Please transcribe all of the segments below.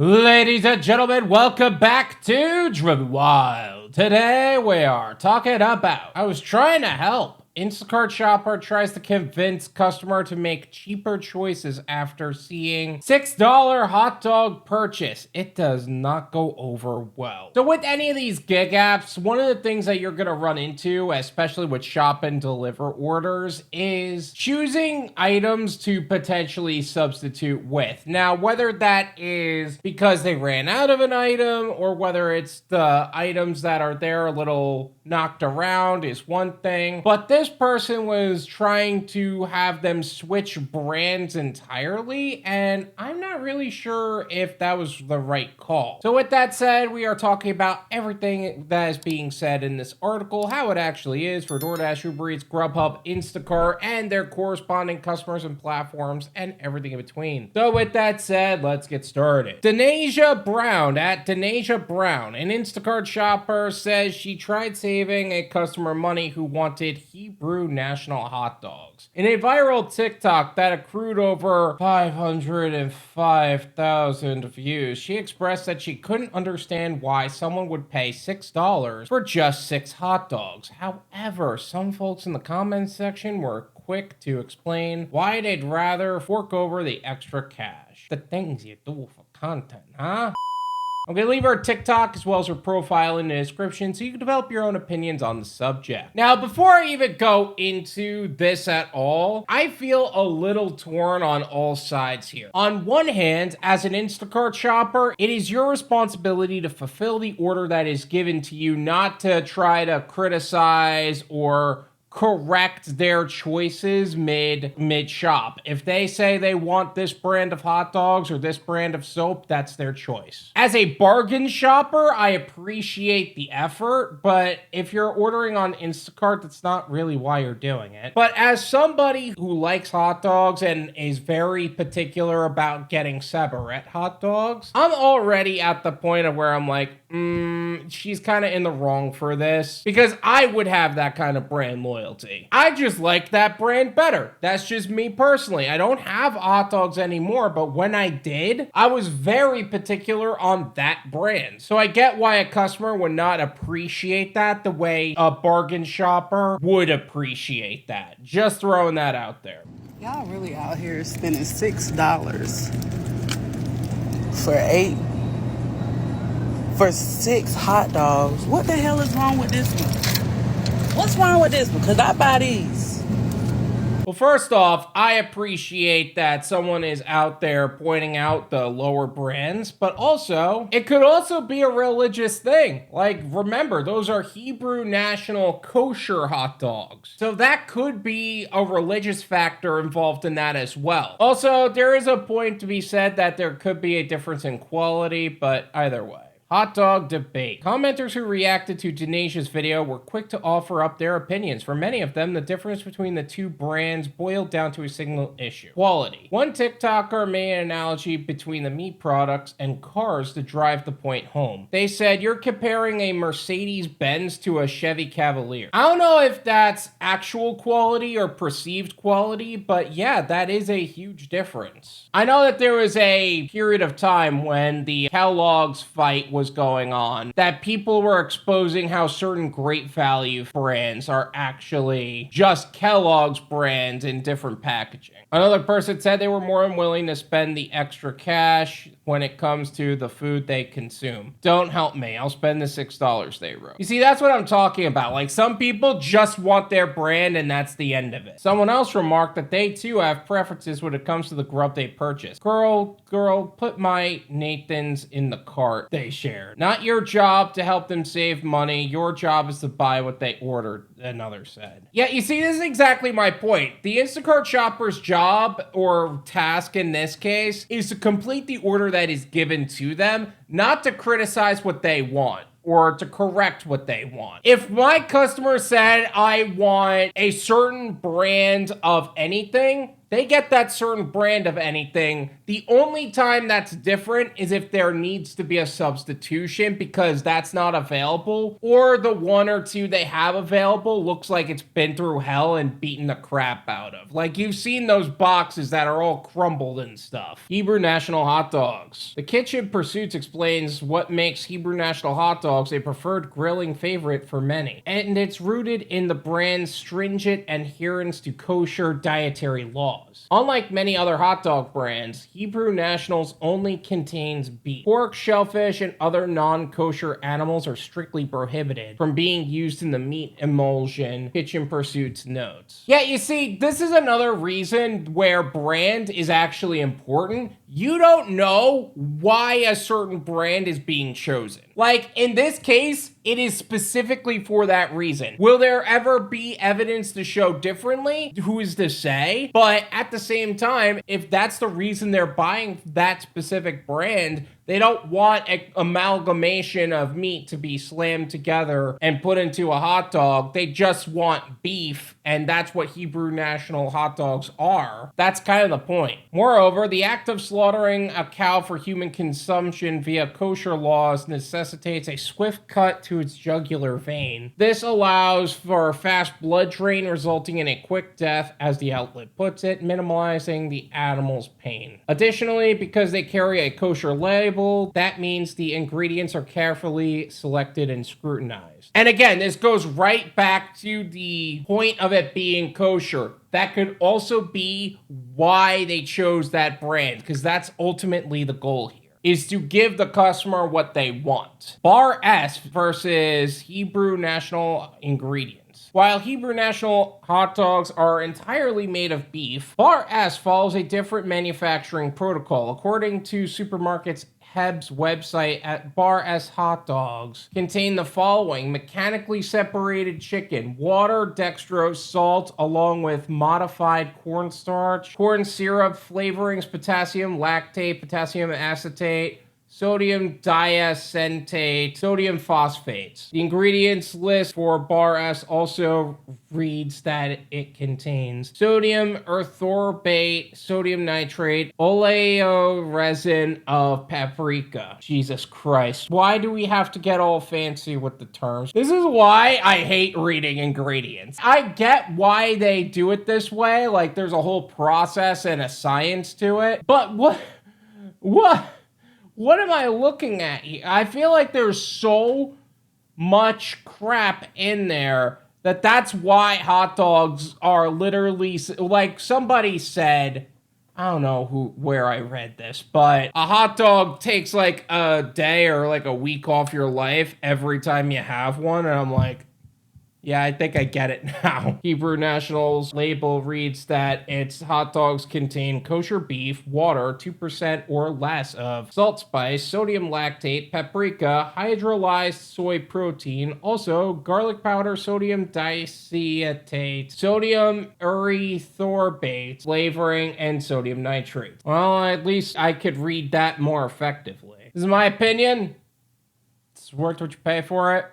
Ladies and gentlemen, welcome back to Driven Wyld. Today we are talking about I was trying to help. Instacart Shopper tries to convince customer to make cheaper choices after seeing $6 hot dog purchase. It does not go over well. So with any of these gig apps, one of the things that you're going to run into, especially with shop and deliver orders, is choosing items to potentially substitute with. Now, whether that is because they ran out of an item or whether it's the items that are there a little knocked around is one thing, but this person was trying to have them switch brands entirely, and I'm not really sure if that was the right call. So with that said, we are talking about everything that is being said in this article, how it actually is for Doordash, UberEats, Grubhub, Instacart, and their corresponding customers and platforms, and everything in between. So with that said, let's get started. Denasia Brown, at Denasia Brown, an Instacart shopper, says she tried saving a customer money who wanted Hebrew National hot dogs. In a viral TikTok that accrued over 505,000 views, she expressed that she couldn't understand why someone would pay $6 for just 6 hot dogs. However, some folks in the comments section were quick to explain why they'd rather fork over the extra cash. The things you do for content, huh? I'm going to leave her TikTok as well as her profile in the description so you can develop your own opinions on the subject. Now, before I even go into this at all, I feel a little torn on all sides here. On one hand, as an Instacart shopper, it is your responsibility to fulfill the order that is given to you, not to try to criticize or correct their choices mid-shop. If they say they want this brand of hot dogs or this brand of soap, that's their choice. As a bargain shopper, I appreciate the effort, but if you're ordering on Instacart, that's not really why you're doing it. But as somebody who likes hot dogs and is very particular about getting Sabaret hot dogs, I'm already at the point of where I'm like, she's kind of in the wrong for this, because I would have that kind of brand loyalty. I just like that brand better. That's just me personally. I don't have hot dogs anymore, but when I did, I was very particular on that brand. So I get why a customer would not appreciate that the way a bargain shopper would appreciate that. Just throwing that out there. Y'all really out here spending $6 for 6 hot dogs. What the hell is wrong with this one? What's wrong with this one? Because I buy these. Well, first off, I appreciate that someone is out there pointing out the lower brands, but also, it could also be a religious thing. Like, remember, those are Hebrew National kosher hot dogs. So that could be a religious factor involved in that as well. Also, there is a point to be said that there could be a difference in quality, but either way. Hot dog debate. Commenters who reacted to Denasia's video were quick to offer up their opinions. For many of them, the difference between the two brands boiled down to a single issue: quality. One TikToker made an analogy between the meat products and cars to drive the point home. They said, you're comparing a Mercedes-Benz to a Chevy Cavalier. I don't know if that's actual quality or perceived quality, but yeah, that is a huge difference. I know that there was a period of time when the Kellogg's fight was going on, that people were exposing how certain great value brands are actually just Kellogg's brands in different packaging. Another person said they were more than willing to spend the extra cash when it comes to the food they consume. Don't help me, I'll spend the $6 they wrote. You see, that's what I'm talking about. Like, some people just want their brand and that's the end of it. Someone else remarked that they too have preferences when it comes to the grub they purchase. Girl, put my Nathan's in the cart, they shared. Not your job to help them save money. Your job is to buy what they ordered, another said. Yeah, you see, this is exactly my point. The Instacart shopper's job, or task in this case, is to complete the order that is given to them, not to criticize what they want or to correct what they want. If my customer said, I want a certain brand of anything, they get that certain brand of anything. The only time that's different is if there needs to be a substitution because that's not available, or the one or two they have available looks like it's been through hell and beaten the crap out of. Like, you've seen those boxes that are all crumbled and stuff. Hebrew National Hot Dogs. The Kitchen Pursuits explains what makes Hebrew National Hot Dogs a preferred grilling favorite for many, and it's rooted in the brand's stringent adherence to kosher dietary laws. Unlike many other hot dog brands, Hebrew Nationals only contains beef. Pork, shellfish, and other non-kosher animals are strictly prohibited from being used in the meat emulsion, Kitchen Pursuits notes. Yeah, you see, this is another reason where brand is actually important. You don't know why a certain brand is being chosen. Like, in this case, it is specifically for that reason. Will there ever be evidence to show differently? Who is to say? But at the same time, if that's the reason they're buying that specific brand, they don't want an amalgamation of meat to be slammed together and put into a hot dog. They just want beef, and that's what Hebrew National hot dogs are. That's kind of the point. Moreover, the act of slaughtering a cow for human consumption via kosher laws necessitates a swift cut to its jugular vein. This allows for a fast blood drain, resulting in a quick death, as the outlet puts it, minimizing the animal's pain. Additionally, because they carry a kosher label, that means the ingredients are carefully selected and scrutinized. And again, this goes right back to the point of it being kosher. That could also be why they chose that brand, because that's ultimately the goal here, is to give the customer what they want. Bar S versus Hebrew National ingredients. While Hebrew National hot dogs are entirely made of beef, Bar S follows a different manufacturing protocol. According to supermarkets Heb's website, at Bar S hot dogs contain the following: mechanically separated chicken, water, dextrose, salt, along with modified cornstarch, corn syrup, flavorings, potassium lactate, potassium acetate, sodium diacetate, sodium phosphates. The ingredients list for Bar S also reads that it contains sodium erythorbate, sodium nitrate, oleoresin of paprika. Jesus Christ. Why do we have to get all fancy with the terms? This is why I hate reading ingredients. I get why they do it this way, like there's a whole process and a science to it, but what am I looking at here? I feel like there's so much crap in there that's why hot dogs are literally, like somebody said, I don't know where I read this, but a hot dog takes like a day or like a week off your life every time you have one. And I'm like, yeah, I think I get it now. Hebrew National's label reads that its hot dogs contain kosher beef, water, 2% or less of salt, spice, sodium lactate, paprika, hydrolyzed soy protein, also garlic powder, sodium diacetate, sodium erythorbate, flavoring, and sodium nitrate. Well, at least I could read that more effectively. This is my opinion. It's worth what you pay for it.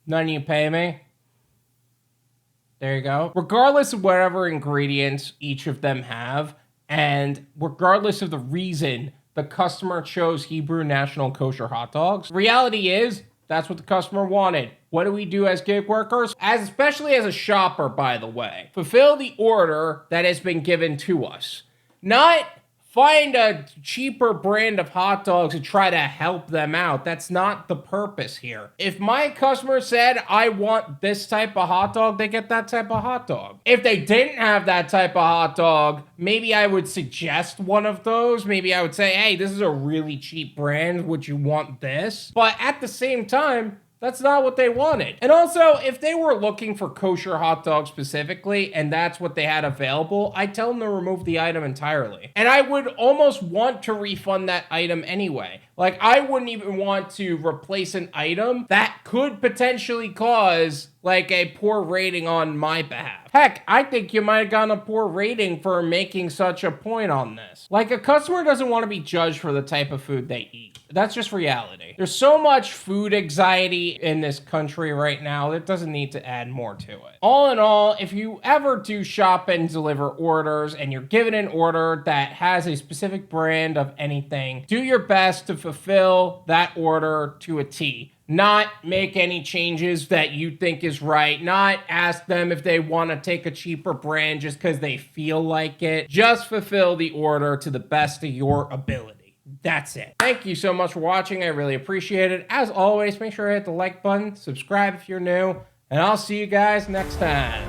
None of you pay me. There you go. Regardless of whatever ingredients each of them have, and regardless of the reason the customer chose Hebrew National Kosher hot dogs, reality is that's what the customer wanted. What do we do as gig workers? Especially as a shopper, by the way. Fulfill the order that has been given to us. Not find a cheaper brand of hot dogs and try to help them out. That's not the purpose here. If my customer said, I want this type of hot dog, they get that type of hot dog. If they didn't have that type of hot dog, maybe I would suggest one of those. Maybe I would say, hey, this is a really cheap brand. Would you want this? But at the same time, that's not what they wanted. And also, if they were looking for kosher hot dogs specifically, and that's what they had available, I'd tell them to remove the item entirely. And I would almost want to refund that item anyway. Like, I wouldn't even want to replace an item that could potentially cause, like, a poor rating on my behalf. Heck, I think you might have gotten a poor rating for making such a point on this. Like, a customer doesn't want to be judged for the type of food they eat. That's just reality. There's so much food anxiety see in this country right now. It doesn't need to add more to it. All in all, if you ever do shop and deliver orders and you're given an order that has a specific brand of anything, do your best to fulfill that order to a T. Not make any changes that you think is right. Not ask them if they want to take a cheaper brand just because they feel like it. Just fulfill the order to the best of your ability. That's it. Thank you so much for watching. I really appreciate it. As always, make sure to hit the like button, subscribe if you're new, and I'll see you guys next time.